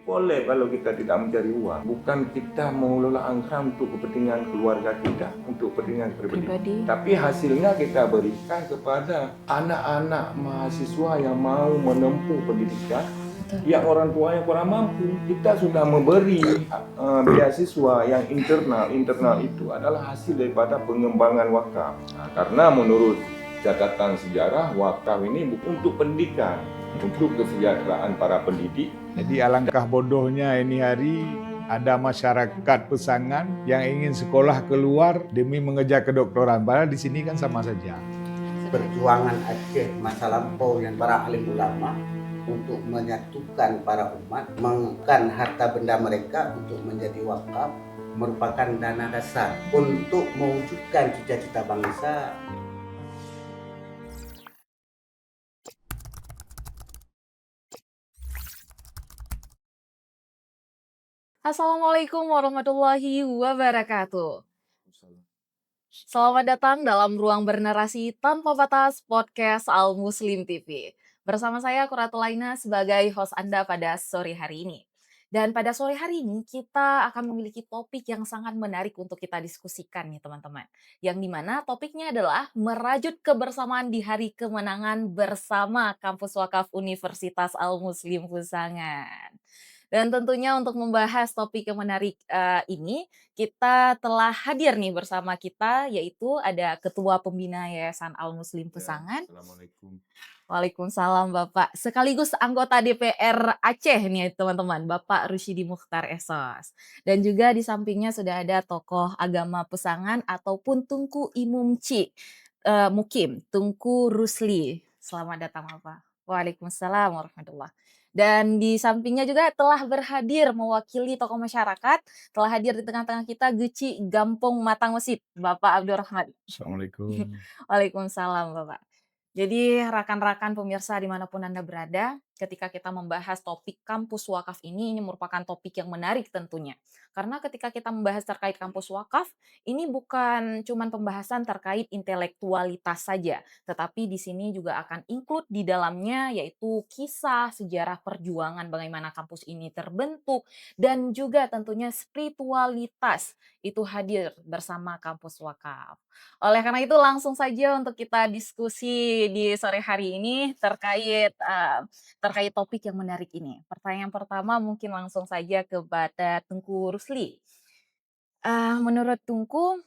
Boleh kalau kita tidak mencari uang. Bukan kita mengelola anggaran untuk kepentingan keluarga kita, untuk kepentingan pribadi. Tapi hasilnya kita berikan kepada anak-anak mahasiswa yang mau menempuh pendidikan. Yang orang tuanya kurang mampu, kita sudah memberi beasiswa yang internal itu adalah hasil daripada pengembangan wakaf. Nah, karena menurut catatan sejarah, wakaf ini bukan untuk pendidikan, untuk kesejahteraan para pendidik. Jadi alangkah bodohnya ini hari ada masyarakat Pesangan yang ingin sekolah keluar demi mengejar kedokteran. Padahal di sini kan sama saja. Perjuangan Aceh masa lampau yang para alim ulama untuk menyatukan para umat, menggunakan harta benda mereka untuk menjadi wakaf merupakan dana dasar untuk mewujudkan cita-cita bangsa. Assalamualaikum warahmatullahi wabarakatuh. Selamat datang dalam ruang bernarasi tanpa batas podcast Al Muslim TV. Bersama saya Quratulaina sebagai host Anda pada sore hari ini. Dan pada sore hari ini kita akan memiliki topik yang sangat menarik untuk kita diskusikan nih teman-teman. Yang dimana topiknya adalah merajut kebersamaan di hari kemenangan bersama Kampus Wakaf Universitas Al Muslim Pesangan. Dan tentunya untuk membahas topik yang menarik ini, kita telah hadir nih bersama kita, yaitu ada Ketua Pembina Yayasan Al Muslim Pesangan. Assalamualaikum. Waalaikumsalam Bapak. Sekaligus anggota DPR Aceh nih teman-teman, Bapak Rusyidi Mukhtar Esos. Dan juga di sampingnya sudah ada tokoh agama Pesangan ataupun Tunku Imumci Mukim, Tunku Rusli. Selamat datang Bapak. Waalaikumsalam warahmatullahi. Dan di sampingnya juga telah berhadir mewakili tokoh masyarakat, telah hadir di tengah-tengah kita Geci Gampong Matang Mesit, Bapak Abdurrahman. Assalamualaikum. Waalaikumsalam Bapak. Jadi rekan-rekan pemirsa dimanapun Anda berada, ketika kita membahas topik kampus wakaf ini merupakan topik yang menarik tentunya. Karena ketika kita membahas terkait kampus wakaf, ini bukan cuma pembahasan terkait intelektualitas saja, tetapi di sini juga akan include di dalamnya yaitu kisah, sejarah perjuangan bagaimana kampus ini terbentuk, dan juga tentunya spiritualitas itu hadir bersama kampus wakaf. Oleh karena itu langsung saja untuk kita diskusi di sore hari ini terkait topik yang menarik ini. Pertanyaan pertama mungkin langsung saja kepada Tengku Rusli. Menurut Tungku,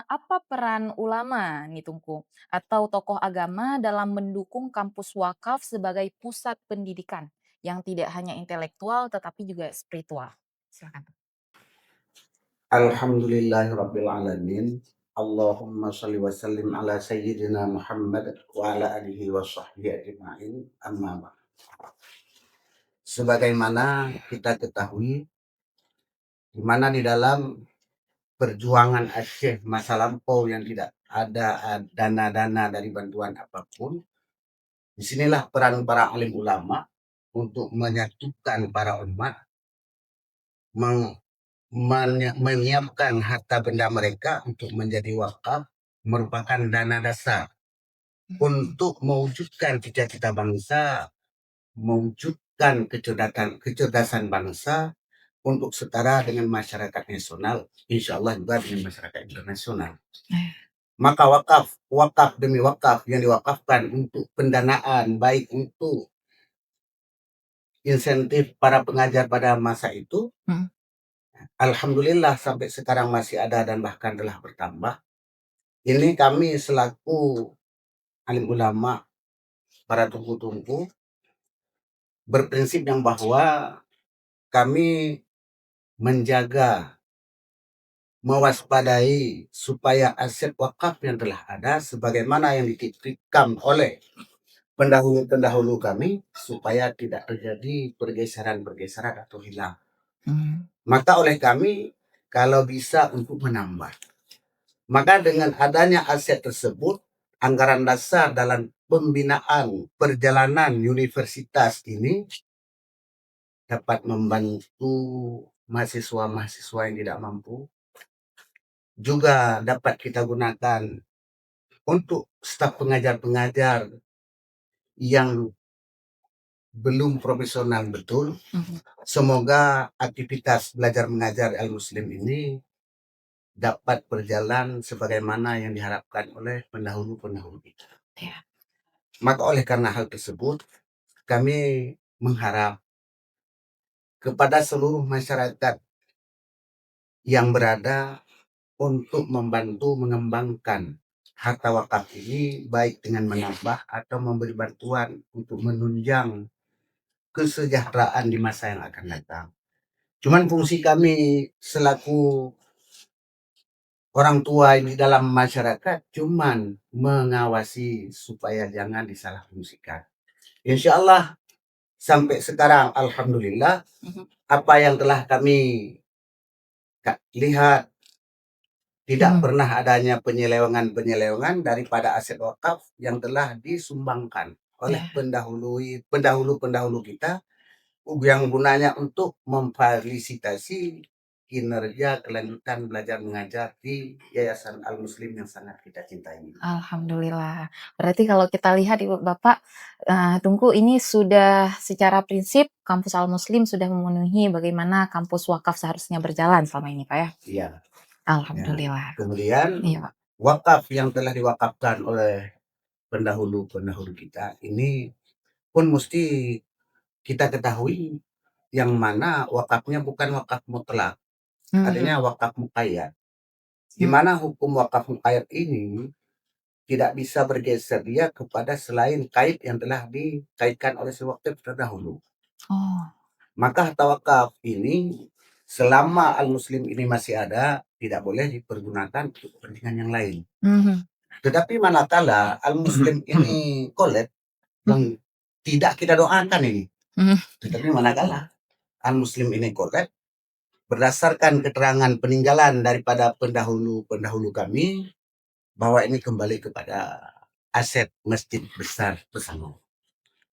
apa peran ulama nih Tungku atau tokoh agama dalam mendukung kampus wakaf sebagai pusat pendidikan yang tidak hanya intelektual tetapi juga spiritual? Silakan. Alhamdulillahirabbil alamin. Allahumma shalli wa sallim ala sayyidina Muhammad wa ala alihi wa sahbihi ajma'in. Amma ba'd. Sebagaimana kita ketahui, di mana di dalam perjuangan Aceh masa lampau yang tidak ada dana-dana dari bantuan apapun, disinilah peran para alim ulama untuk menyatukan para umat, menyiapkan harta benda mereka untuk menjadi wakaf merupakan dana dasar untuk mewujudkan cita-cita bangsa, mewujudkan kecerdasan bangsa untuk setara dengan masyarakat nasional, insya Allah juga dengan masyarakat internasional. Maka wakaf demi wakaf yang diwakafkan untuk pendanaan, baik untuk insentif para pengajar pada masa itu, alhamdulillah sampai sekarang masih ada dan bahkan telah bertambah. Ini kami selaku alim ulama, para tungku-tungku, berprinsip yang bahwa kami menjaga, mewaspadai supaya aset wakaf yang telah ada sebagaimana yang dititipkan oleh pendahulu kami supaya tidak terjadi pergeseran atau hilang. Maka oleh kami kalau bisa untuk menambah. Maka dengan adanya aset tersebut, anggaran dasar dalam pembinaan perjalanan universitas ini dapat membantu mahasiswa-mahasiswa yang tidak mampu. Juga dapat kita gunakan untuk staf pengajar-pengajar yang belum profesional betul. Mhm. Semoga aktivitas belajar mengajar Al-Muslim ini dapat berjalan sebagaimana yang diharapkan oleh pendahulu-pendahulu kita. Ya. Maka oleh karena hal tersebut, kami mengharap kepada seluruh masyarakat yang berada untuk membantu mengembangkan harta wakaf ini, baik dengan menambah atau memberi bantuan untuk menunjang kesejahteraan di masa yang akan datang. Cuman fungsi kami selaku orang tua di dalam masyarakat cuman mengawasi supaya jangan disalahfungsikan. Insya Allah sampai sekarang alhamdulillah Mhm. apa yang telah kami lihat tidak Mhm. pernah adanya penyelewengan daripada aset wakaf yang telah disumbangkan oleh Ya. pendahulu kita yang gunanya untuk memfasilitasi kinerja kelanjutan belajar mengajar di Yayasan Al-Muslim yang sangat kita cintai ini. Alhamdulillah. Berarti kalau kita lihat Ibu Bapak, Tungku ini sudah secara prinsip kampus Al-Muslim sudah memenuhi bagaimana kampus wakaf seharusnya berjalan selama ini, Pak, ya? Iya. Alhamdulillah. Kemudian Iya, Pak. wakaf yang telah diwakafkan oleh pendahulu-pendahulu kita ini pun mesti kita ketahui yang mana wakafnya bukan wakaf mutlak, adanya Mhm. wakaf muqayyad. Di mana hukum wakaf muqayyad ini tidak bisa bergeser dia kepada selain kait yang telah dikaitkan oleh si wakaf terdahulu. Oh. Maka harta wakaf ini selama Al-Muslim ini masih ada tidak boleh dipergunakan untuk kepentingan yang lain. Mhm. Tetapi manakala Al-Muslim ini kolab yang tidak kita doakan ini, Mhm. tetapi manakala Al-Muslim ini kolab berdasarkan keterangan peninggalan daripada pendahulu-pendahulu kami bahwa ini kembali kepada aset masjid besar Pesangon.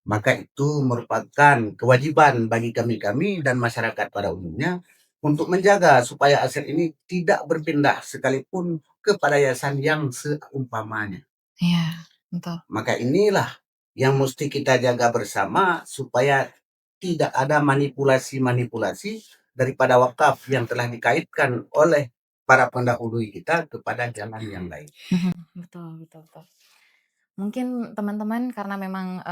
Maka itu merupakan kewajiban bagi kami dan masyarakat pada umumnya untuk menjaga supaya aset ini tidak berpindah sekalipun kepada yayasan yang seumpamanya. Iya, betul. Maka inilah yang mesti kita jaga bersama supaya tidak ada manipulasi-manipulasi daripada wakaf yang telah dikaitkan oleh para pendahulu kita kepada jalan yang lain. Betul, betul, betul. Mungkin teman-teman karena memang,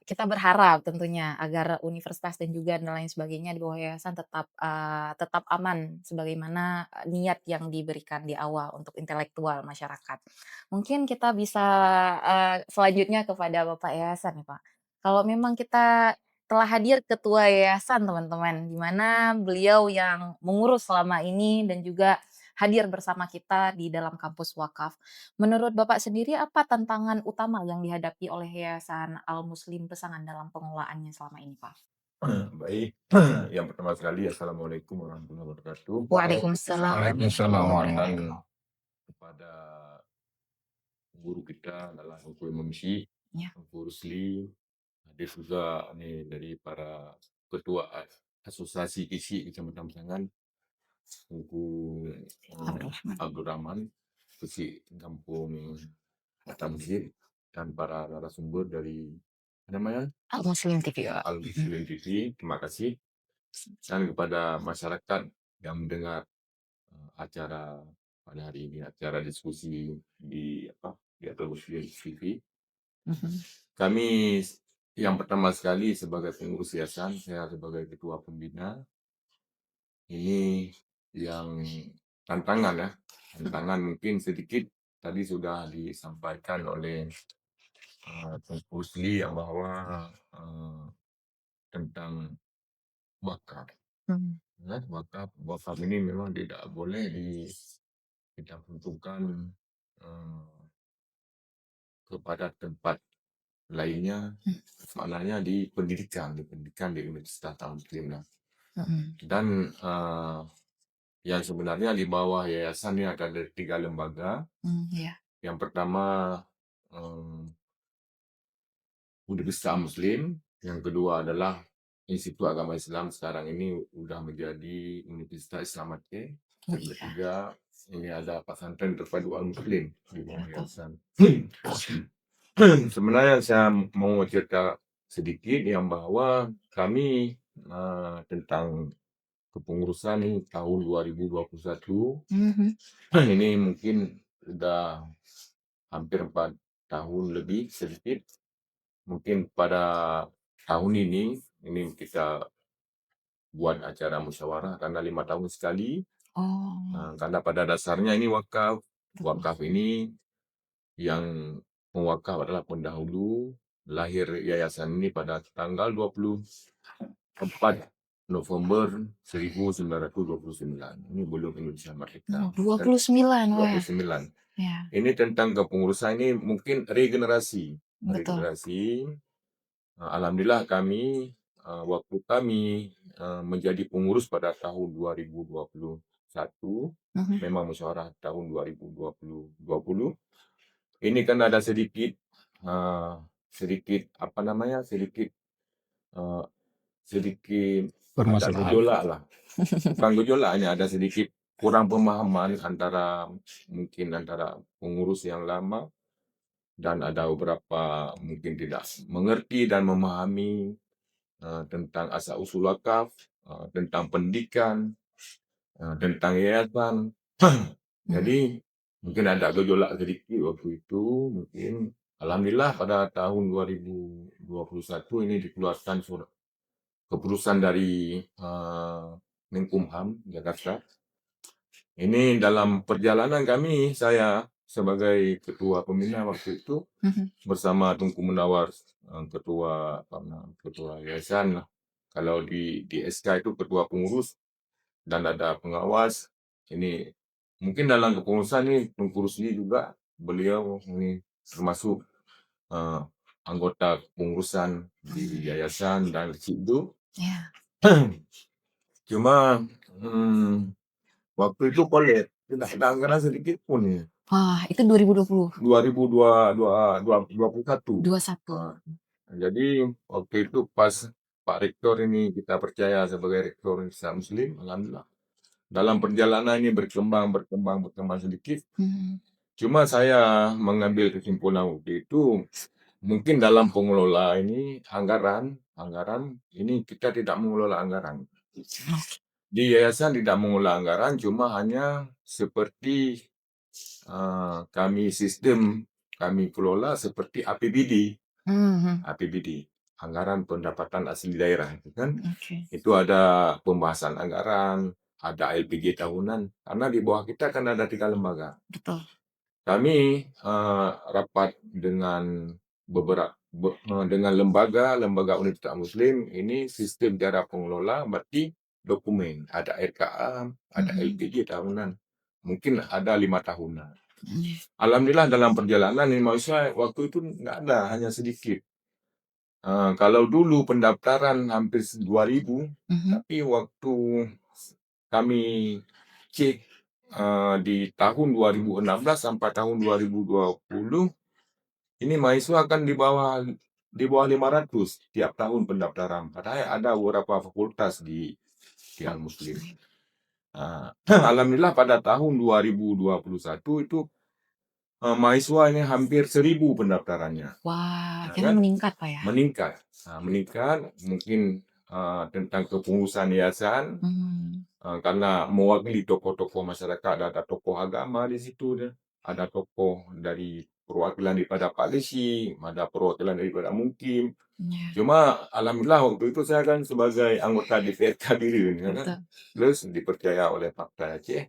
kita berharap tentunya agar universitas dan juga dan lain sebagainya di bawah yayasan tetap aman sebagaimana, niat yang diberikan di awal untuk intelektual masyarakat. Mungkin kita bisa, selanjutnya kepada Bapak yayasan nih, Pak. Kalau memang kita telah hadir ketua yayasan teman-teman, di mana beliau yang mengurus selama ini dan juga hadir bersama kita di dalam kampus wakaf. Menurut Bapak sendiri apa tantangan utama yang dihadapi oleh Yayasan Al-Muslim Pesangan dalam pengelolaannya selama ini, Pak? Baik, yang pertama sekali Assalamualaikum warahmatullahi wabarakatuh. Waalaikumsalam. Waalaikumsalam warahmatullahi Penghormatan kepada guru kita adalah Engku Memsi, Ya. Engku Rusli, hadir juga nih dari para ketua asosiasi KISI Kecamatan Pesangan, Engku Abdul Rahman, KISI Kampung Tamzir, dan para narasumber dari namanya Al-Muslim TV, Pak. Al-Muslim TV. Terima kasih. Dan kepada masyarakat yang mendengar acara pada hari ini, acara diskusi di Al-Muslim TV. Kami yang pertama sekali sebagai pengurus yayasan, saya sebagai ketua pembina, ini yang tantangan mungkin sedikit tadi sudah disampaikan oleh Tengku Rusli yang bahwa tentang wakaf. Wakaf ini memang tidak boleh kita tentukan kepada tempat lainnya, maknanya di pendidikan di Universitas Al-Muslim. Dan yang sebenarnya di bawah yayasan ini ada 3 lembaga. Yang pertama Universitas Muslim, yang kedua adalah Institut Agama Islam, sekarang ini sudah menjadi Universitas Islam Aceh. Yang ketiga ini ada pesantren terpadu Al-Muslim di bawah yayasan. Sebenarnya saya mau cerita sedikit yang bahwa kami tentang kepengurusan ini tahun 2021 ini mungkin sudah hampir 4 tahun lebih sedikit. Mungkin pada tahun ini kita buat acara musyawarah karena 5 tahun sekali. Oh, Karena pada dasarnya ini wakaf. betul. Wakaf ini yang mewakaf adalah pendahulu. Lahir yayasan ini pada tanggal 24 November 1929. Ini belum Indonesia merdeka. 29, wah. 29. Ya, Ini tentang kepengurusan ini mungkin regenerasi. betul. Regenerasi. Alhamdulillah kami waktu kami menjadi pengurus pada tahun 2021, memang musyawarah tahun 2020. Ini kan ada sedikit apa namanya, sedikit ada Permasalahan. gejolak lah. Bukan gejolak, hanya ada sedikit kurang pemahaman mungkin antara pengurus yang lama dan ada beberapa mungkin tidak mengerti dan memahami tentang asal usul wakaf, tentang pendidikan, tentang yayasan. Jadi mungkin ada gejolak sedikit waktu itu. Mungkin alhamdulillah pada tahun 2021 ini dikeluarkan surat keputusan dari Menkumham Jakarta. Ini dalam perjalanan kami, saya sebagai ketua pembina waktu itu bersama Tunku Munawar, ketua yayasan lah. Kalau di SK itu ketua pengurus dan ada pengawas. Ini mungkin dalam kepengurusan ini Tunku Rusdi juga, beliau ini termasuk anggota pengurusan di yayasan dan situ. Ya. Cuma waktu itu kolek, tidak ada anggaran sedikit pun ya. Wah, itu 2020. 2021. 21. Jadi waktu itu pas Pak Rektor ini kita percaya sebagai Rektor Islam Muslim, alhamdulillah. Dalam perjalanan ini berkembang sedikit. Cuma saya mengambil kesimpulan waktu itu, mungkin dalam pengelola ini anggaran ini kita tidak mengelola anggaran. Di yayasan tidak mengelola anggaran, cuma hanya seperti kami kelola seperti APBD. APBD, anggaran pendapatan asli daerah, kan? Itu ada pembahasan anggaran, ada LPG tahunan, karena di bawah kita kan ada 3 lembaga. Betul. Kami rapat dengan dengan lembaga Universitas Muslim. Ini sistem cara pengelola, berarti dokumen, ada RKA, ada LPG tahunan, mungkin ada 5 tahunan. Alhamdulillah dalam perjalanan ini maksudnya waktu itu nggak ada, hanya sedikit. Kalau dulu pendaftaran hampir 2.000, tapi waktu kami cek di tahun 2016 sampai tahun 2020, ini mahasiswa akan di bawah 500 tiap tahun pendaftaran. Padahal ada beberapa fakultas di Al-Muslim. Alhamdulillah pada tahun 2021 itu mahasiswa ini hampir 1.000 pendaftarannya. Wah, Nah, akhirnya kan? meningkat Pak ya? Meningkat mungkin tentang kepengurusan yayasan, karena mewakili tokoh-tokoh masyarakat, ada tokoh agama di situ, ada tokoh dari perwakilan daripada Pak Lesi, ada perwakilan daripada Mukim. Cuma alhamdulillah waktu itu saya kan sebagai anggota DPR Kadirin, kan? Terus dipercaya oleh Pak Aceh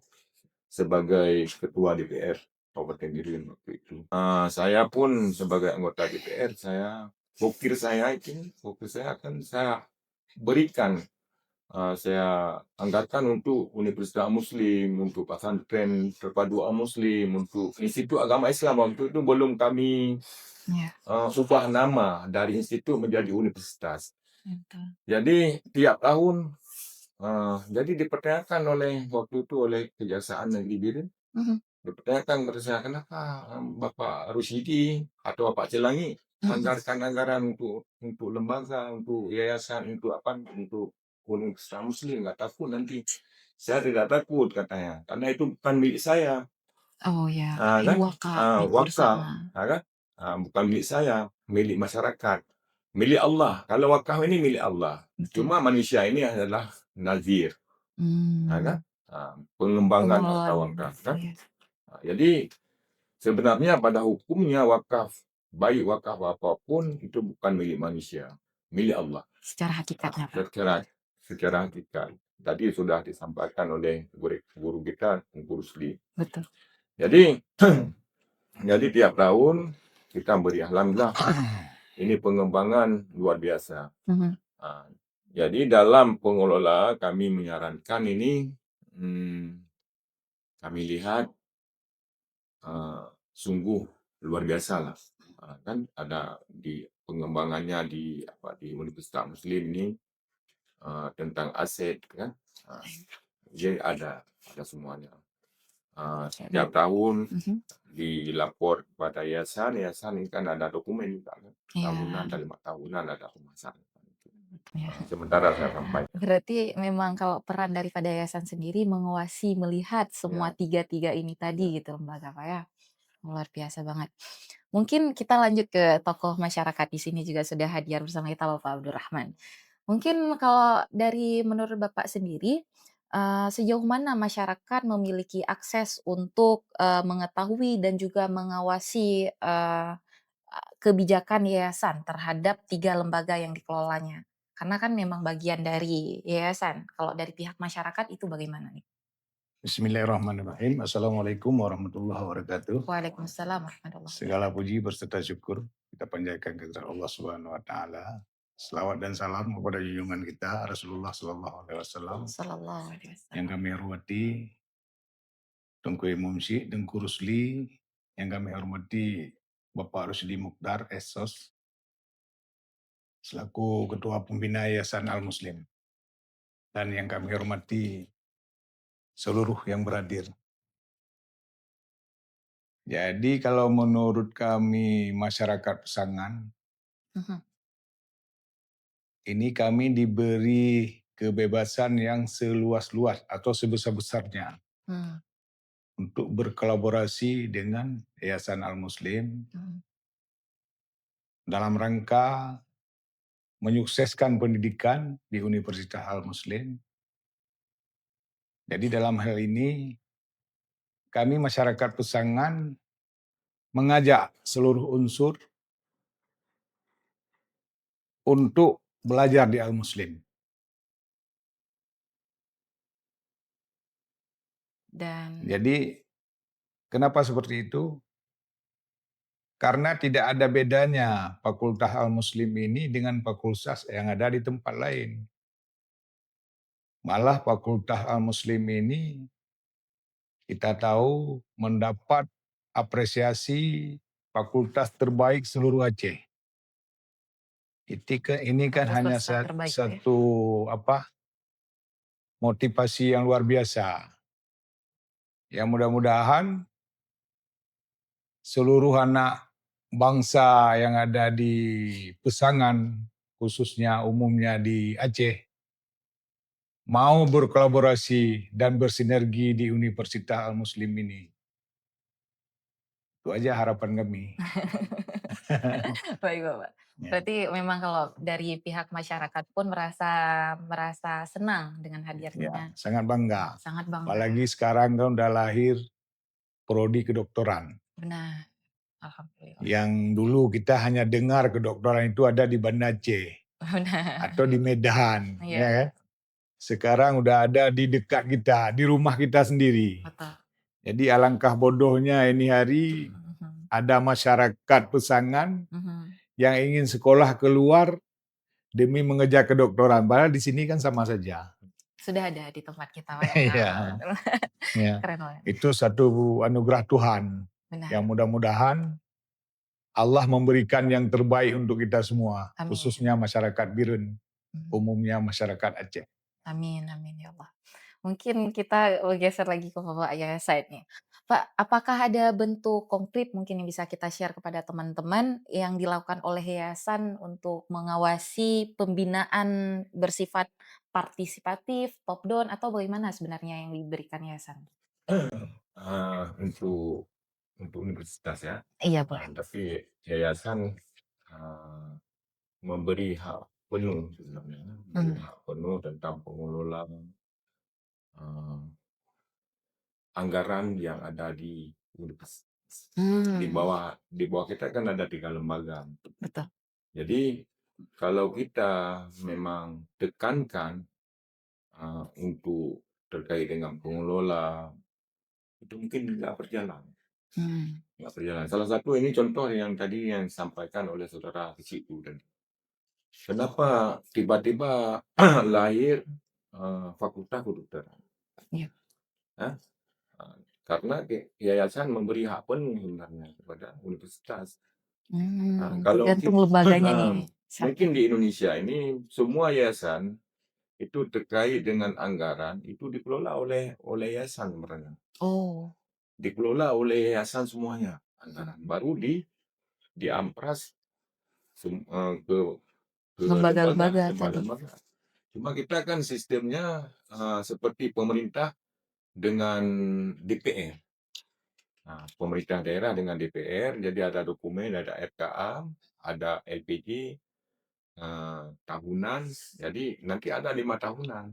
sebagai ketua DPR Kabupaten Kadirin waktu itu. Saya pun sebagai anggota DPR, fokus saya akan saya berikan, saya anggarkan untuk Universitas Muslim, untuk pesantren terpadu Muslim, untuk Institut Agama Islam. Waktu itu belum kami ubah nama dari institut menjadi universitas. Jadi tiap tahun jadi dipertanyakan waktu itu oleh Kejaksaan Negeri Biren, dipertanyakan kepada saya, kenapa Bapak Rusidi atau Bapak Celangi anggarkan anggaran untuk lembaga, untuk yayasan, untuk Universitas Muslim, nggak takut nanti. Saya tidak takut katanya, karena itu bukan milik saya. Oh ya, Kan? wakaf, Wakaf, kan? Bukan milik saya, milik masyarakat. milik Allah. Kalau wakaf ini milik Allah. Betul. Cuma manusia ini adalah nazir, kan? Pengembangan harta wakaf, kan? Iya. Jadi sebenarnya pada hukumnya wakaf, baik wakaf apapun itu bukan milik manusia, milik Allah. Secara hakikatnya, Pak. Secara hakikat. Tadi sudah disampaikan oleh guru kita, Guru Sli. Betul. Jadi jadi tiap tahun kita beri alhamdulillah ini pengembangan luar biasa. Jadi dalam pengelola kami menyarankan ini kami lihat sungguh luar biasa lah. Kan ada di pengembangannya di Universitas Muslim ini tentang aset, kan? Jadi ada semuanya. Setiap tahun dilapor kepada yayasan ini kan ada dokumen juga, kan? Tahunan, ada 5 tahunan, ada pemasaran. Sementara saya sampaikan. Berarti memang kalau peran daripada yayasan sendiri menguasai, melihat semua tiga-tiga ini tadi gitu lembaga, Pak, ya. Luar biasa banget. Mungkin kita lanjut ke tokoh masyarakat di sini juga sudah hadir bersama kita Bapak Abdurrahman. Mungkin kalau dari menurut Bapak sendiri, sejauh mana masyarakat memiliki akses untuk, mengetahui dan juga mengawasi, kebijakan yayasan terhadap 3 lembaga yang dikelolanya? Karena kan memang bagian dari yayasan. Kalau dari pihak masyarakat itu bagaimana nih? Bismillahirrahmanirrahim. Assalamualaikum warahmatullahi wabarakatuh. Waalaikumsalam warahmatullahi Segala puji berserta syukur kita panjatkan kepada Allah Subhanahu wa taala. Selawat dan salam kepada junjungan kita Rasulullah sallallahu alaihi wasallam. Sallallahu alaihi Yang wasallam. kami hormati Tengku Imam Syekh, Tengku Rusli, yang kami hormati Bapak Rusdi Mukhtar Esos selaku Ketua Pembina Yayasan Al-Muslim. Dan yang kami hormati seluruh yang berhadir. Jadi kalau menurut kami masyarakat Pesangan, ini kami diberi kebebasan yang seluas-luas atau sebesar-besarnya untuk berkolaborasi dengan Yayasan Al-Muslim dalam rangka menyukseskan pendidikan di Universitas Al-Muslim. Jadi dalam hal ini kami masyarakat Pesangan mengajak seluruh unsur untuk belajar di Al-Muslim. Jadi kenapa seperti itu? Karena tidak ada bedanya Fakultas Al-Muslim ini dengan fakultas yang ada di tempat lain. Malah Fakultas Al-Muslim ini kita tahu mendapat apresiasi fakultas terbaik seluruh Aceh. Ini kan hanya satu motivasi yang luar biasa. Yang mudah-mudahan seluruh anak bangsa yang ada di Pesangan, khususnya umumnya di Aceh, mau berkolaborasi dan bersinergi di Universitas Al-Muslim ini. Itu aja harapan kami. Baik, Bapak. Berarti memang kalau dari pihak masyarakat pun merasa senang dengan hadirnya. Sangat bangga. Sangat bangga. Apalagi sekarang kan udah lahir prodi kedokteran. Benar. Alhamdulillah. Yang dulu kita hanya dengar kedokteran itu ada di Banda Aceh. Benar. Atau di Medan. Iya. Ya kan? Sekarang udah ada di dekat kita, di rumah kita sendiri. Betul. Jadi alangkah bodohnya ini hari ada masyarakat Pesangan yang ingin sekolah keluar demi mengejar kedokteran. Padahal di sini kan sama saja. Sudah ada di tempat kita, Pak. Iya. Keren banget. Itu satu anugerah Tuhan. Benar. Yang mudah-mudahan Allah memberikan yang terbaik untuk kita semua. Amin. Khususnya masyarakat Birun. Umumnya masyarakat Aceh. Amin, amin ya Allah. Mungkin kita geser lagi ke Bapak Yayasan nih. Pak, apakah ada bentuk konkret mungkin yang bisa kita share kepada teman-teman yang dilakukan oleh yayasan untuk mengawasi pembinaan bersifat partisipatif, top down, atau bagaimana sebenarnya yang diberikan yayasan? Untuk universitas ya. Iya, boleh. Tapi yayasan memberi hak penuh sebenarnya, memberi hak penuh tentang pengelolaan anggaran yang ada di universitas. Di bawah kita kan ada 3 lembaga. Betul. Jadi kalau kita memang tekankan untuk terkait dengan pengelola, itu mungkin nggak berjalan. Nggak berjalan. Salah satu ini contoh yang tadi yang disampaikan oleh saudara di situ. Dan kenapa tiba-tiba lahir fakultas kedokteran? Iya. Hah? Karena yayasan memberi hak penuh sebenarnya kepada universitas. Kalau Tergantung lembaganya nih. mungkin di Indonesia ini semua yayasan itu terkait dengan anggaran itu dikelola oleh yayasan sebenarnya. Oh. Dikelola oleh yayasan semuanya anggaran. Baru diampras ke Lembaga-lembaga tadi. lembaga. Cuma kita kan sistemnya seperti pemerintah dengan DPR. Pemerintah daerah dengan DPR, jadi ada dokumen, ada RKA, ada LPG, tahunan, jadi nanti ada 5 tahunan.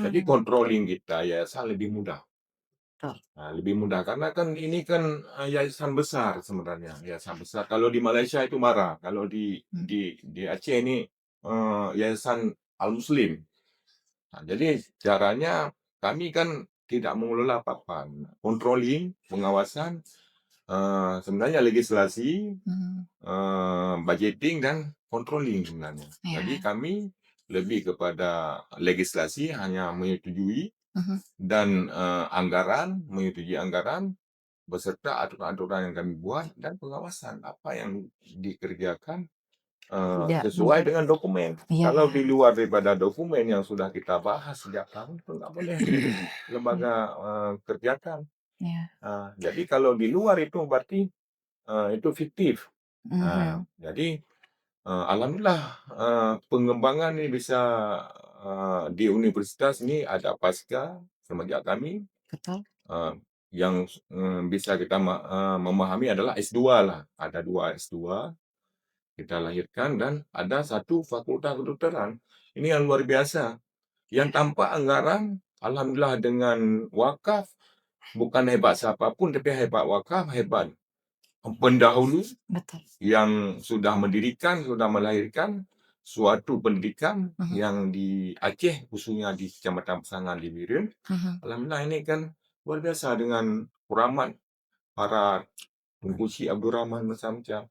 Jadi controlling kita yayasan lebih mudah. Lebih mudah karena kan ini kan yayasan besar sebenarnya, yayasan besar. Kalau di Malaysia itu marah, kalau di Aceh ini yayasan Al-Muslim. Jadi caranya kami kan tidak mengelola apa-apa, controlling, pengawasan, sebenarnya legislasi, budgeting dan controlling sebenarnya. Jadi kami lebih kepada legislasi hanya menyetujui dan menyetujui anggaran beserta aturan-aturan yang kami buat dan pengawasan apa yang dikerjakan sesuai dengan dokumen. Kalau di luar daripada dokumen yang sudah kita bahas sejak tahun itu nggak boleh lembaga kerjakan. Jadi kalau di luar itu berarti itu fiktif. Jadi alhamdulillah pengembangan ini bisa di universitas ini ada pasca semenjak kami. Yang bisa kita memahami adalah S2 lah. Ada 2 S2 kita lahirkan dan ada 1 fakultas kedokteran. Ini yang luar biasa. Yang tanpa anggaran, alhamdulillah dengan wakaf, bukan hebat siapapun, tapi hebat wakaf, hebat pendahulu yang sudah mendirikan, sudah melahirkan suatu pendidikan yang di Aceh, khususnya di Kecamatan Pesangan di Biren. Alhamdulillah ini kan luar biasa dengan keramat para Tunku Abdurrahman macam-macam.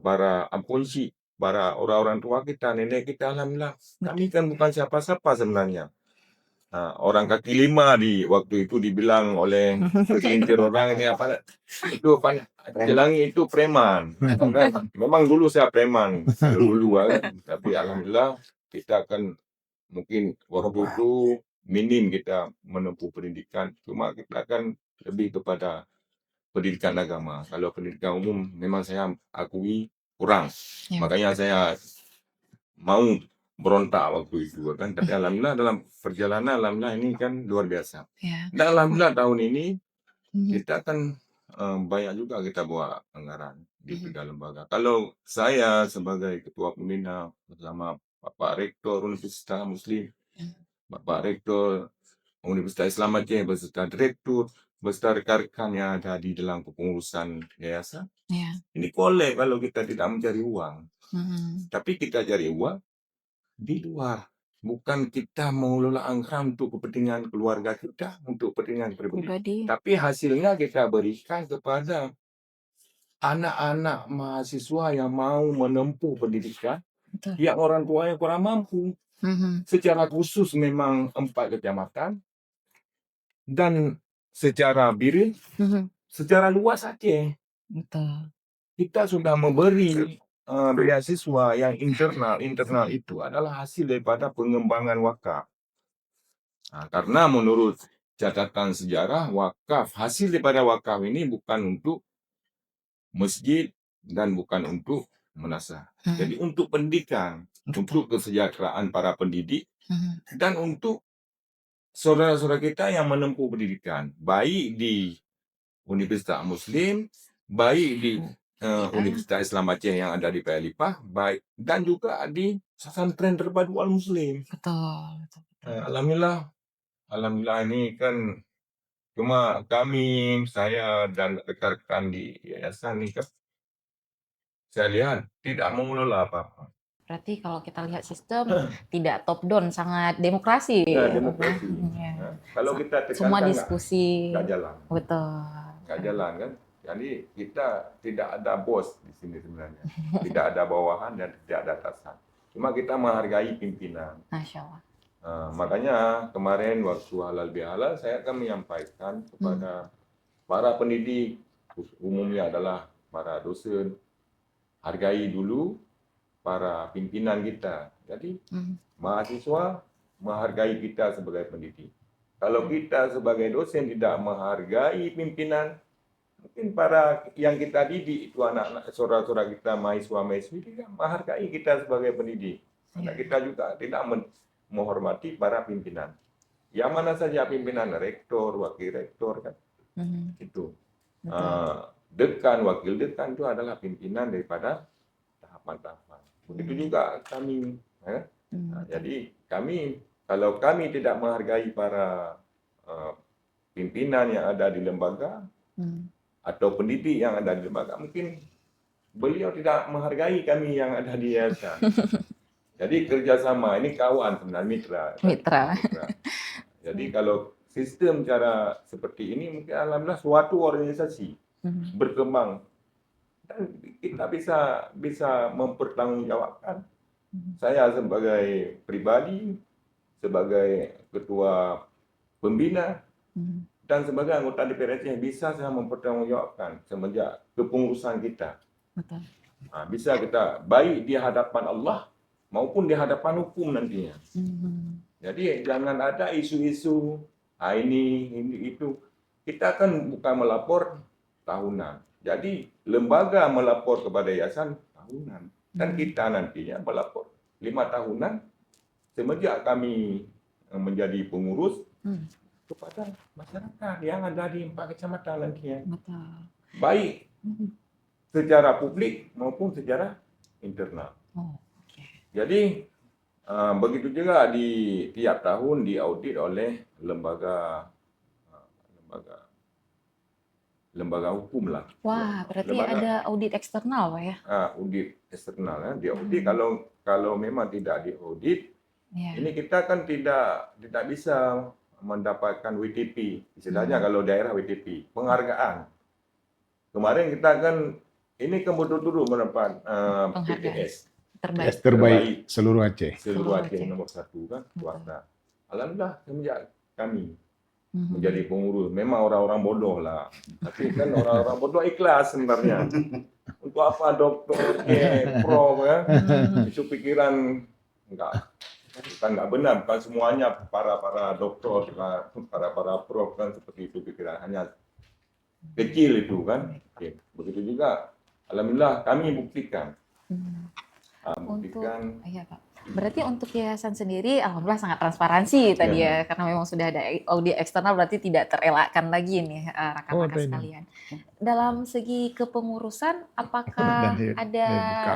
Para ampunsi, para orang-orang tua kita, nenek kita, alhamdulillah. Kami kan bukan siapa-siapa sebenarnya. Orang kaki 5 di waktu itu dibilang oleh segelintir orang ini apa itu Jelangi itu preman. Memang dulu saya preman dulu tapi alhamdulillah kita kan mungkin waktu itu minim kita menempuh pendidikan, cuma kita kan lebih kepada pendidikan agama. Kalau pendidikan umum memang saya akui kurang. Makanya saya mau berontak waktu itu kan. Tapi alhamdulillah dalam perjalanan alhamdulillah ini kan luar biasa. Dan alhamdulillah tahun ini kita kan banyak juga kita bawa anggaran di 3 lembaga. Kalau saya sebagai ketua pembina bersama Bapak Rektor Universitas Muslim, Bapak Rektor Universitas Islam Aceh beserta direktur, beserta rekan-rekan yang ada di dalam kepengurusan yayasan. Ini boleh kalau kita tidak mencari uang. Tapi kita cari uang di luar. Bukan kita mengelola anggaran untuk kepentingan keluarga kita, untuk kepentingan pribadi. Tapi hasilnya kita berikan kepada anak-anak mahasiswa yang mau menempuh pendidikan yang orang tuanya kurang mampu. Secara khusus memang 4 kecamatan dan secara Biren, secara luas Aceh. Kita sudah memberi beasiswa yang internal itu adalah hasil daripada pengembangan wakaf. Karena menurut catatan sejarah wakaf, hasil daripada wakaf ini bukan untuk masjid dan bukan untuk menasah. Jadi untuk pendidikan, untuk kesejahteraan para pendidik dan untuk saudara-saudara kita yang menempuh pendidikan, baik di Universitas Muslim, baik di Universitas Islam Aceh yang ada di Payalipah, baik dan juga di pesantren terpadu Al Muslim. Betul, betul, betul. Alhamdulillah ini kan cuma kami, saya dan rekan-rekan di yayasan ini kan, saya lihat tidak mengelola apa-apa. Berarti kalau kita lihat sistem tidak top down, sangat demokrasi. Ya, Ya, demokrasi. ya. Ya. Kalau kita Semua tekankan diskusi. nggak jalan. Betul. Nggak jalan kan. Jadi kita tidak ada bos di sini sebenarnya. Tidak ada bawahan dan tidak ada atasan. Cuma kita menghargai pimpinan. Masya Allah. Makanya kemarin waktu halal bihalal saya akan menyampaikan kepada para pendidik, umumnya adalah para dosen, hargai dulu para pimpinan kita. Jadi mahasiswa menghargai kita sebagai pendidik. Kalau kita sebagai dosen tidak menghargai pimpinan, mungkin para yang kita didik itu anak-anak saudara-saudara kita, mahasiswa-mahasiswi tidak menghargai kita sebagai pendidik. Karena kita juga tidak menghormati para pimpinan. Yang mana saja pimpinan, rektor, wakil rektor kan. Itu. Dekan, wakil dekan itu adalah pimpinan daripada tahapan-tahapan. Begitu juga kami. Jadi kami, kalau kami tidak menghargai para pimpinan yang ada di lembaga atau pendidik yang ada di lembaga, mungkin beliau tidak menghargai kami yang ada di yayasan. Jadi kerjasama ini kawan sebenarnya, mitra. Jadi kalau sistem cara seperti ini mungkin alhamdulillah suatu organisasi berkembang dan kita bisa mempertanggungjawabkan. Saya sebagai pribadi, sebagai ketua pembina dan sebagai anggota DPR Aceh bisa saya mempertanggungjawabkan semenjak kepengurusan kita. Betul. Bisa kita baik di hadapan Allah maupun di hadapan hukum nantinya. Jadi jangan ada isu-isu ini itu. Kita kan bukan melapor tahunan. Jadi lembaga melapor kepada yayasan tahunan. Dan kita nantinya melapor 5 tahunan semenjak kami menjadi pengurus kepada masyarakat yang ada di 4 kecamatan nantinya. Betul. Baik secara publik maupun secara internal. Jadi begitu juga di tiap tahun diaudit oleh lembaga hukum lah. Wah, berarti ada audit eksternal, Pak ya? Audit eksternal ya, diaudit. Kalau memang tidak diaudit, ini kita kan tidak bisa mendapatkan WTP. Istilahnya kalau daerah WTP, penghargaan. Kemarin kita kan ini kan betul-betul mendapat PTS. Terbaik seluruh Aceh. Seluruh Aceh nomor 1 kan, swasta. Alhamdulillah semenjak kami menjadi pengurus, memang orang-orang bodoh lah. Tapi kan orang-orang bodoh ikhlas sebenarnya. Untuk apa dokter, prof ya? Itu pikiran bukan benar. Bukan semuanya para dokter, para prof kan seperti itu pikiran. Hanya kecil itu kan. Begitu juga, alhamdulillah kami buktikan. Iya Pak. Berarti untuk yayasan sendiri alhamdulillah sangat transparansi tadi ya, karena memang sudah ada audit eksternal, berarti tidak terelakkan lagi nih rekan-rekan sekalian. Dalam segi kepengurusan apakah ada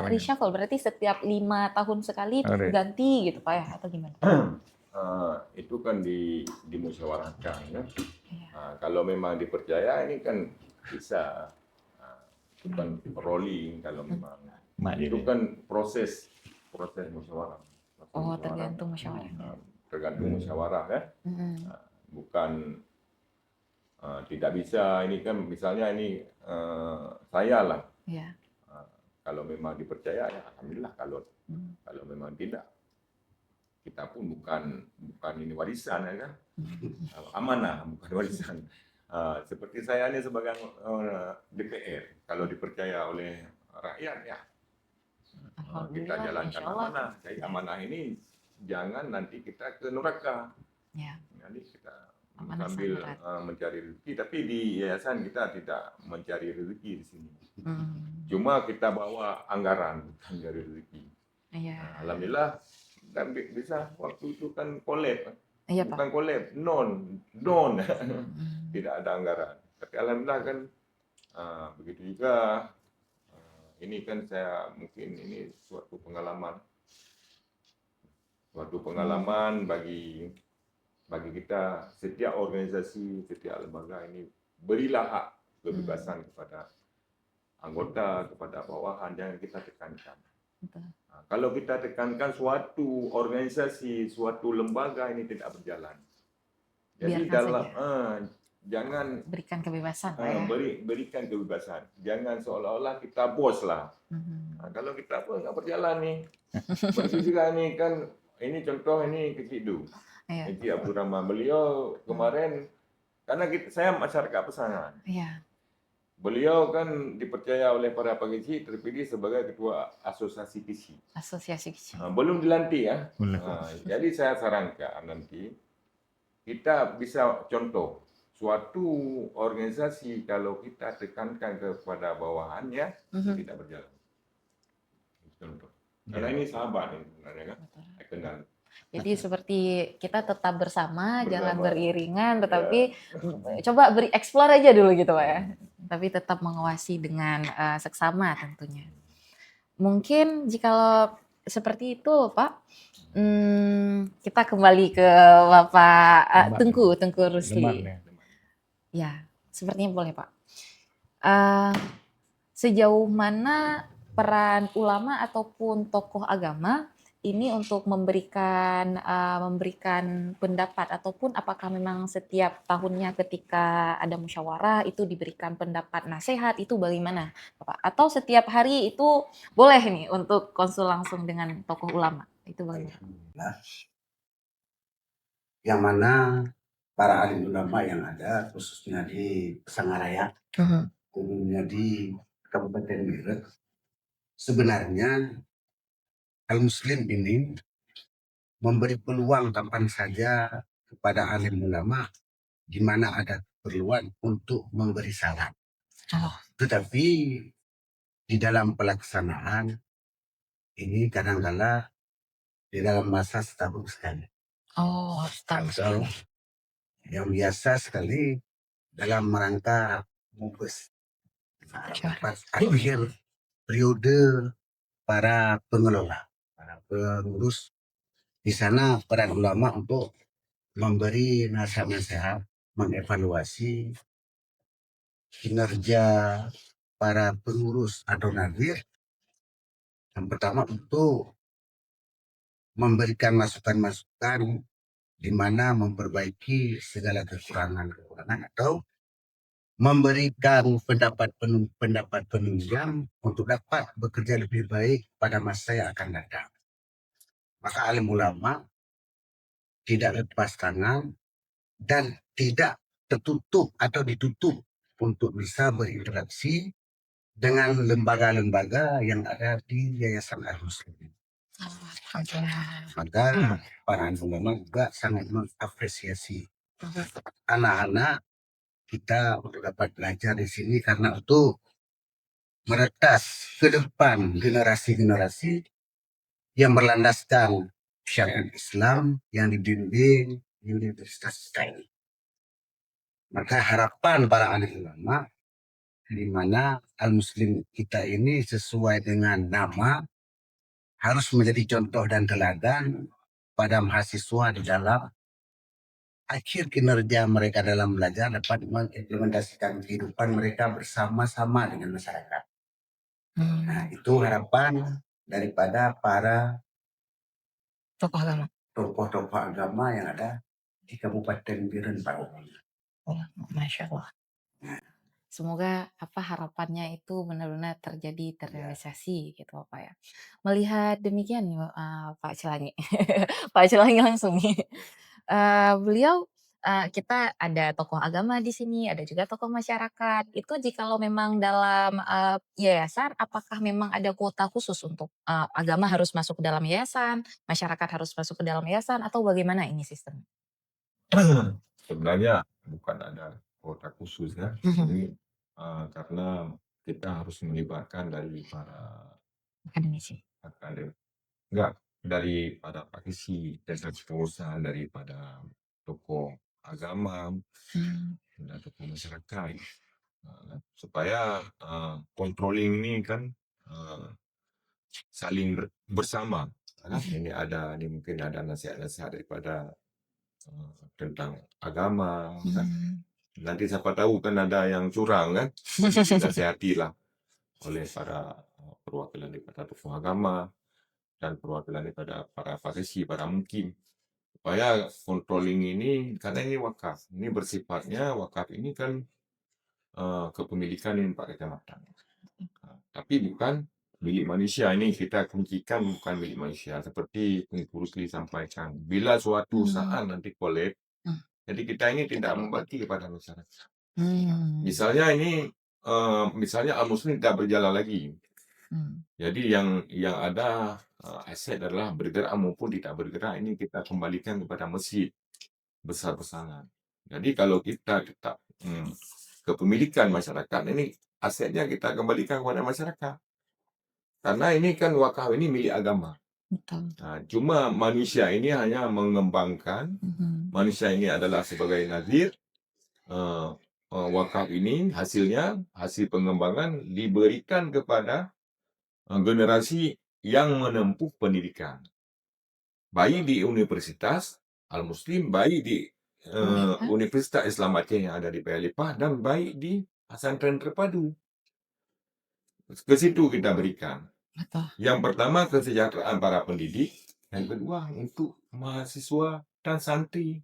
reshuffle, berarti setiap 5 tahun sekali ganti gitu Pak ya, atau gimana? Itu kan dimusyawarahkan ya. Kalau memang dipercaya ini kan bisa bukan rolling kalau memang itu kan proses musyawarah. Tergantung musyawarah. Tergantung musyawarah ya. Bukan tidak bisa ini kan misalnya ini saya lah. Kalau memang dipercaya ya alhamdulillah, kalau memang tidak kita pun bukan ini warisan ya kan. Amanah bukan warisan. Seperti saya ini sebagai DPR, kalau dipercaya oleh rakyat ya kita jalankan amanah. Jadi amanah ini jangan nanti kita ke neraka. Jadi kita sambil mencari rezeki, tapi di yayasan kita tidak mencari rezeki di sini. Cuma kita bawa anggaran bukan dari rezeki. Alhamdulillah dan bisa waktu itu kan collab. Bukan collab, non. Tidak ada anggaran. Tapi alhamdulillah kan begitu juga ini kan saya mungkin ini suatu pengalaman bagi kita. Setiap organisasi, setiap lembaga ini berilah hak kebebasan kepada anggota, kepada bawahan, jangan kita tekankan. Betul. Nah, kalau kita tekankan suatu organisasi, suatu lembaga ini tidak berjalan. Jadi jangan berikan kebebasan, Pak ya. Berikan kebebasan. Jangan seolah-olah kita bos lah. Nah, kalau kita bos nggak berjalan nih. Begitu juga nih kan, ini contoh ini Kecik Du. Iya. Kecik Abdul Rahman. Beliau kemarin, karena saya masyarakat Pesangan. Iya. Beliau kan dipercaya oleh para pengisi terpilih sebagai ketua asosiasi kisi. Belum dilantik ya. Jadi saya sarankan nanti kita bisa contoh suatu organisasi kalau kita tekankan kepada bawahannya tidak berjalan. Contoh. Karena ini sahabat ini sebenarnya kan. Kenal. Jadi seperti kita tetap bersama, jangan beriringan, tetapi coba explore aja dulu gitu Pak ya. Tapi tetap mengawasi dengan seksama tentunya. Mungkin jikalau seperti itu Pak, kita kembali ke Bapak Tengku Rusli. Ya, sepertinya boleh Pak. Sejauh mana peran ulama ataupun tokoh agama ini untuk memberikan pendapat, ataupun apakah memang setiap tahunnya ketika ada musyawarah itu diberikan pendapat nasihat, itu bagaimana Bapak? Atau setiap hari itu boleh nih untuk konsul langsung dengan tokoh ulama, itu bagaimana? Yang mana para alim ulama yang ada khususnya di Pesangaraya, umumnya di Kabupaten Biren, sebenarnya Al-Muslim ini memberi peluang kapan saja kepada alim ulama di mana ada keperluan untuk memberi saran. Tetapi di dalam pelaksanaan ini kadang-kala di dalam masa setahun sekali. Atau yang biasa sekali dalam rangka mubes akhir periode para pengelola, para pengurus. Di sana peran ulama untuk memberi nasihat-nasihat, mengevaluasi kinerja para pengurus atau nadir. Yang pertama untuk memberikan masukan-masukan di mana memperbaiki segala kekurangan atau memberikan pendapat penunjang untuk dapat bekerja lebih baik pada masa yang akan datang. Maka alim ulama tidak lepas tangan dan tidak tertutup atau ditutup untuk bisa berinteraksi dengan lembaga-lembaga yang ada di Yayasan Al-Muslim. Maka para ulama juga sangat mengapresiasi anak-anak kita untuk dapat belajar di sini, karena untuk meretas ke depan generasi-generasi yang berlandaskan syariat Islam yang dibimbing di Universitas ini. Maka harapan para alim ulama di mana Al-Muslim kita ini sesuai dengan nama harus menjadi contoh dan teladan pada mahasiswa di dalam akhir kinerja mereka dalam belajar dapat mengimplementasikan kehidupan mereka bersama-sama dengan masyarakat. Nah, itu harapan daripada para tokoh-tokoh agama yang ada di Kabupaten Biren, Pak. Masya Allah. Semoga harapannya itu benar-benar terrealisasi gitu Pak ya. Melihat demikian Pak Celangi, Pak Celangi langsung nih. Beliau kita ada tokoh agama di sini, ada juga tokoh masyarakat. Itu jikalau memang dalam yayasan, apakah memang ada kuota khusus untuk agama harus masuk ke dalam yayasan, masyarakat harus masuk ke dalam yayasan, atau bagaimana ini sistem? Sebenarnya bukan ada kuota khusus ya. Jadi karena kita harus melibatkan dari para akademisi, enggak, dari para praktisi, dari pengusaha, daripada tokoh agama dan tokoh masyarakat, supaya controlling ini kan uh, saling bersama. Ini mungkin ada nasihat-nasihat daripada tentang agama kan. Nanti siapa tahu kan ada yang curang kan, dinasihatilah oleh para perwakilan daripada tokoh agama dan perwakilan daripada para farisi, para mukim, supaya controlling ini, karena ini wakaf, ini bersifatnya wakaf ini kan kepemilikan ini Pak Kecamatan. Tapi bukan milik manusia, ini kita kuncikan bukan milik manusia. Seperti Tengku Rusli sampaikan, bila suatu saat nanti kolab, jadi kita ini tidak membagi kepada masyarakat. Misalnya ini, misalnya Al-Muslim tidak berjalan lagi. Jadi yang ada aset adalah bergerak maupun tidak bergerak, ini kita kembalikan kepada masjid besar-besaran. Jadi kalau kita tetap kepemilikan masyarakat, ini asetnya kita kembalikan kepada masyarakat. Karena ini kan wakaf ini milik agama. Cuma manusia ini hanya mengembangkan, manusia ini adalah sebagai nazir, wakaf ini hasil pengembangan diberikan kepada generasi yang menempuh pendidikan. Baik di Universitas Al-Muslim, baik di Universitas Islam Aceh yang ada di Payalipah, dan baik di pesantren terpadu. Ke situ kita berikan. Yang pertama kesejahteraan para pendidik, yang kedua untuk mahasiswa dan santri.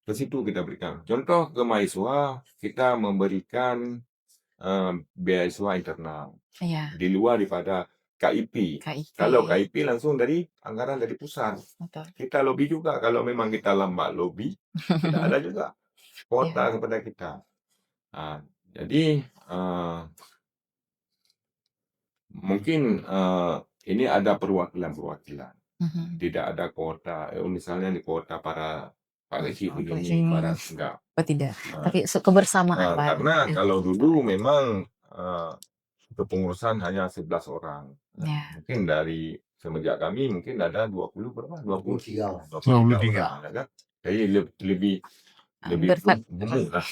Ke situ kita berikan. Contoh ke mahasiswa, kita memberikan beasiswa internal di luar daripada KIP. Kalau KIP langsung dari anggaran dari pusat. Kita lobby juga, kalau memang kita lambat lobby, tidak ada juga kuota kepada kita. Jadi mungkin ini ada perwakilan. Tidak ada kuota, misalnya di kuota para Reki begini, para enggak. Tidak, tapi kebersamaan Pak. Karena kalau dulu memang kepengurusan hanya 11 orang. Mungkin dari semenjak kami mungkin ada 23 orang, kan? Jadi lebih gemuk lah.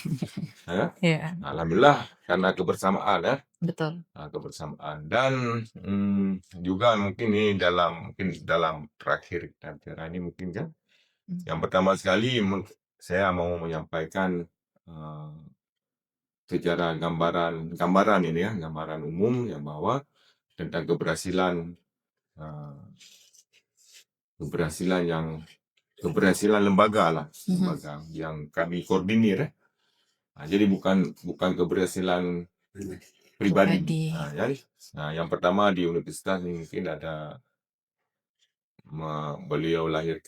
Alhamdulillah karena kebersamaan ya. Betul. Kebersamaan dan juga mungkin ini dalam terakhir kita bicara ini mungkin kan. Yang pertama sekali saya mau menyampaikan secara gambaran ini ya, gambaran umum yang bahwa tentang keberhasilan lembaga lah, lembaga yang kami koordinir ya. Jadi bukan keberhasilan pribadi. Jadi, yang pertama di universitas ini mungkin ada beliau lahir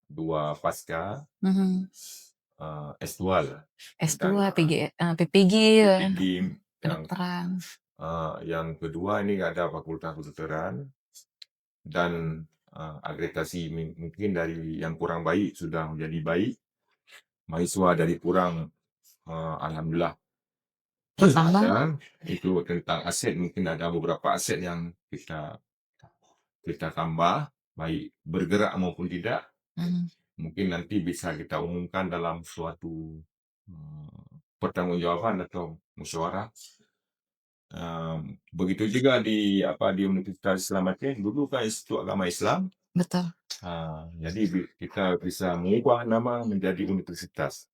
2 pasca S2 lah. S2, PPG, kedokteran. Yang kedua ini ada fakultas kedokteran dan agregasi mungkin dari yang kurang baik sudah menjadi baik. Mahasiswa dari kurang alhamdulillah. Dan itu tentang aset, mungkin ada beberapa aset yang kita tambah, baik bergerak maupun tidak. Mungkin nanti bisa kita umumkan dalam suatu pertanggungjawaban atau musyawarah. Begitu juga di Universitas Islam Aceh, dulu kan Institut Agama Islam. Betul. Jadi kita bisa mengubah nama menjadi universitas.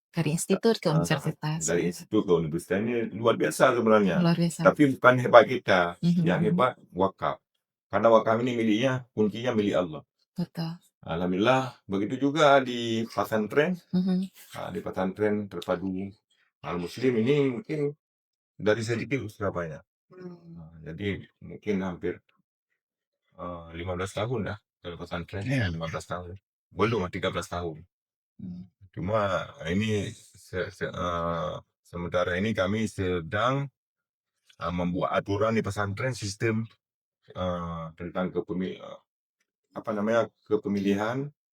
Dari institut ke universitas. Dari institut ke universitas ini luar biasa sebenarnya. Luar biasa. Tapi bukan hebat kita, yang hebat wakaf. Karena wakaf ini miliknya, kuncinya milik Allah. Betul. Alhamdulillah, begitu juga di pesantren. Di pesantren terpadu Al-Muslim ini mungkin dari sedikit Surabaya. Jadi mungkin hampir 15 tahun dah dari pesantren. 15 tahun. Belum 13 tahun. Cuma ini sementara ini kami sedang membuat aturan di pesantren sistem tentang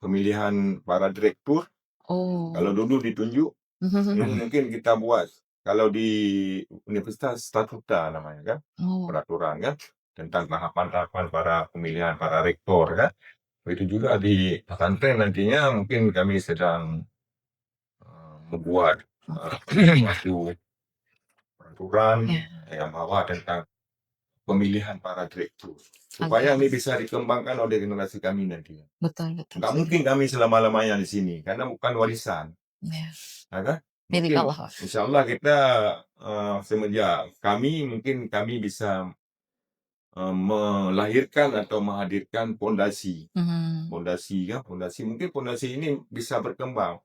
pemilihan para direktur. Kalau dulu ditunjuk, ini mungkin kita buat kalau di universitas statuta namanya kan, peraturan kan tentang tahapan-tahapan pemilihan para rektor kan. Begitu juga di pesantren nantinya mungkin kami sedang membuat aturan Ya. yang bahwa tentang pemilihan para direktur supaya ini bisa dikembangkan oleh generasi kami nanti. Betul. Nggak mungkin kami selama-lamanya di sini karena bukan warisan, Ya. ya kan? Milik Mungkin, Allah. insya Allah kita semenjak kami bisa melahirkan atau menghadirkan fondasi. Fondasi mungkin fondasi ini bisa berkembang.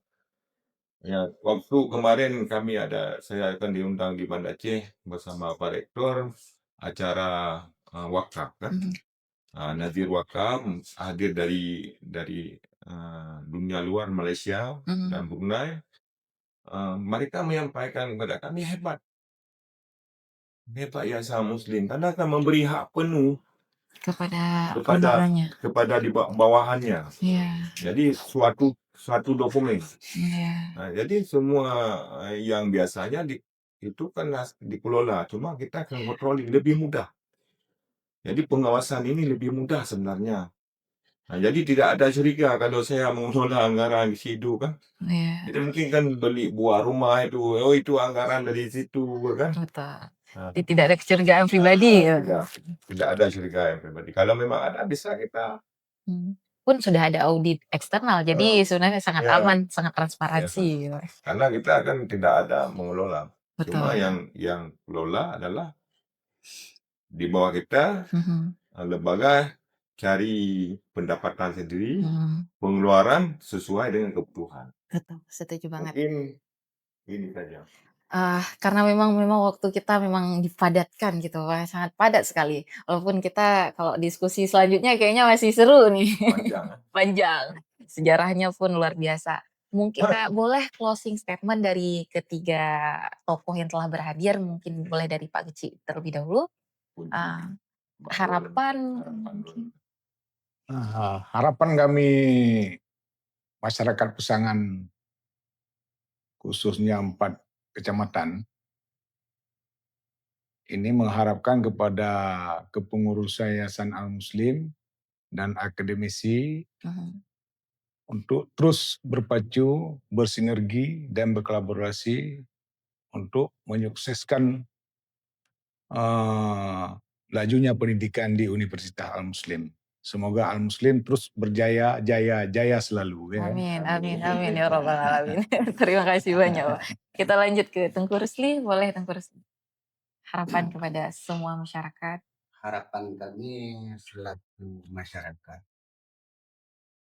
Ya, waktu kemarin saya akan diundang di Banda Aceh bersama Pak Rektor acara wakaf kan. Nazir wakaf hadir dari dunia luar Malaysia dan Brunei. Mereka menyampaikan kepada kami hebat Yayasan Muslim karena akan memberi hak penuh kepada di bawahannya. Jadi suatu dokumen. Nah, jadi semua yang biasanya itu kan dikelola, cuma kita akan kontrol lebih mudah. Jadi pengawasan ini lebih mudah sebenarnya. Nah, jadi tidak ada curiga kalau saya mengelola anggaran di situ kan. Jadi mungkin kan beli buah rumah itu anggaran dari situ kan. Betul. Jadi tidak ada kecurigaan pribadi. Tidak ada curigaan pribadi. Kalau memang ada bisa kita pun sudah ada audit eksternal, jadi sebenarnya sangat aman, sangat transparansi. Karena kita kan tidak ada mengelola. Betul. Cuma yang kelola adalah di bawah kita lembaga cari pendapatan sendiri, pengeluaran sesuai dengan kebutuhan. Betul, setuju banget. Mungkin ini saja. Karena memang waktu kita memang dipadatkan gitu, Pak, sangat padat sekali. Walaupun kita kalau diskusi selanjutnya kayaknya masih seru nih. Panjang. Sejarahnya pun luar biasa. Mungkin boleh closing statement dari ketiga tokoh yang telah berhadir, mungkin boleh dari Pak Geci terlebih dahulu. Harapan mungkin. Harapan kami masyarakat Pesangan khususnya 4 kecamatan ini mengharapkan kepada kepengurus Yayasan Al-Muslim dan akademisi untuk terus berpacu, bersinergi dan berkolaborasi untuk menyukseskan lajunya pendidikan di Universitas Al-Muslim. Semoga Al-Muslim terus berjaya, jaya selalu. Ya. Amin ya Rabbal Alamin. Terima kasih banyak, Pak. Kita lanjut ke Tengku Rusli, boleh Tengku Rusli. Harapan kepada semua masyarakat. Harapan kami selaku masyarakat,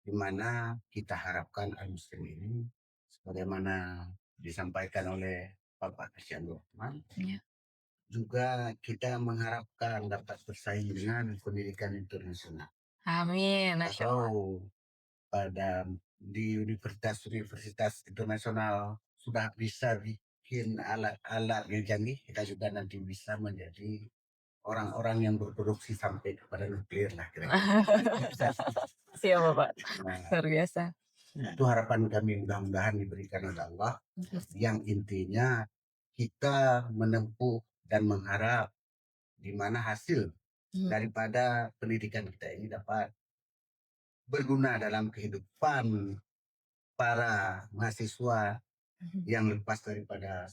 di mana kita harapkan Al-Muslim ini, sebagaimana disampaikan oleh Bapak Kasih Rahman, juga kita mengharapkan dapat bersaing dengan pendidikan internasional. Amin. Atau di universitas internasional sudah bisa bikin alat-alat yang canggih, kita juga nanti bisa menjadi orang-orang yang berproduksi sampai kepada nuklir lah kira-kira. Siap Bapak. Luar biasa. Itu harapan kami, mudah-mudahan diberikan oleh Allah. Yang intinya kita menempuh dan mengharap di mana hasil daripada pendidikan kita ini dapat berguna dalam kehidupan para mahasiswa yang lepas daripada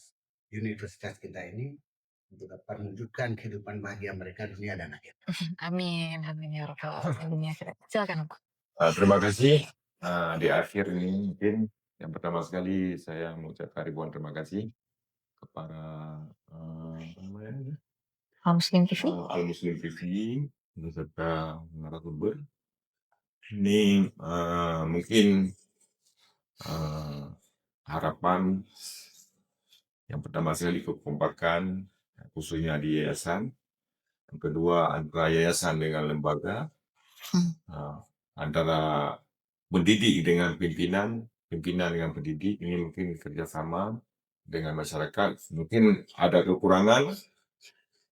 universitas kita ini, untuk dapat menunjukkan kehidupan bahagia mereka dunia dan akhirat. Amin ya Rabbal Alamin. Silakan Pak. Terima kasih. Di akhir ini mungkin yang pertama sekali saya mengucapkan ribuan terima kasih kepada Al-Muslim TV. Al-Muslim TV beserta narasumber. Ini mungkin harapan yang pertama sekali kekompakan khususnya di yayasan. Yang kedua antara yayasan dengan lembaga, antara pendidik dengan pimpinan dengan pendidik, ini mungkin kerjasama dengan masyarakat. Mungkin ada kekurangan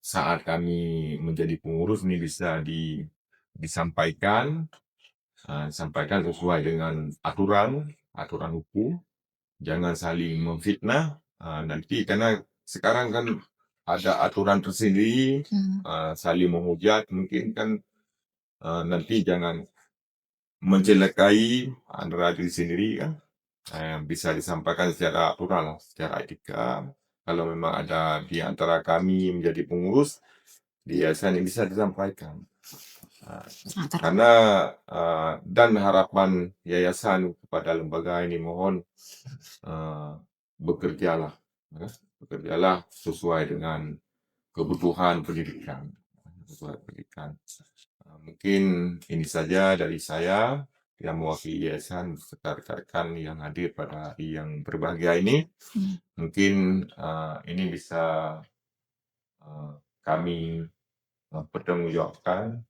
saat kami menjadi pengurus, ini bisa disampaikan sesuai dengan aturan hukum, jangan saling memfitnah nanti, karena sekarang kan ada aturan tersendiri, saling menghujat, mungkin kan nanti jangan mencelakai antara diri sendiri kan, bisa disampaikan secara aturan, secara etika, kalau memang ada di antara kami menjadi pengurus di yayasan ini bisa disampaikan. Karena dan harapan yayasan kepada lembaga ini mohon bekerjalah, bekerjalah sesuai dengan kebutuhan pendidikan. Mungkin ini saja dari saya yang mewakili yayasan beserta rekan-rekan yang hadir pada hari yang berbahagia ini. Mungkin ini bisa kami pertanggungjawabkan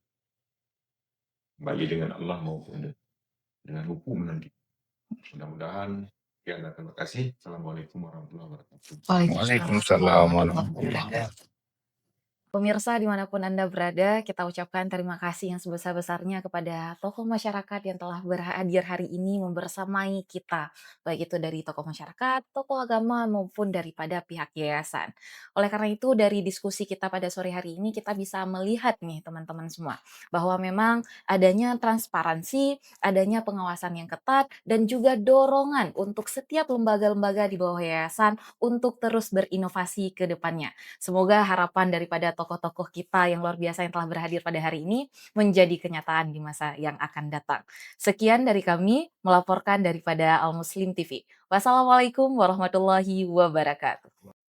baik dengan Allah maupun dengan hukum nanti. Mudah-mudahan sekian dan terima kasih. Assalamualaikum warahmatullahi wabarakatuh. Waalaikumsalam warahmatullahi wabarakatuh. Pemirsa dimanapun Anda berada, kita ucapkan terima kasih yang sebesar-besarnya kepada tokoh masyarakat yang telah berhadir hari ini membersamai kita, baik itu dari tokoh masyarakat, tokoh agama, maupun daripada pihak yayasan. Oleh karena itu, dari diskusi kita pada sore hari ini, kita bisa melihat nih teman-teman semua, bahwa memang adanya transparansi, adanya pengawasan yang ketat, dan juga dorongan untuk setiap lembaga-lembaga di bawah yayasan untuk terus berinovasi ke depannya. Semoga harapan daripada tokoh-tokoh kita yang luar biasa yang telah berhadir pada hari ini menjadi kenyataan di masa yang akan datang. Sekian dari kami melaporkan daripada Al Muslim TV. Wassalamualaikum warahmatullahi wabarakatuh.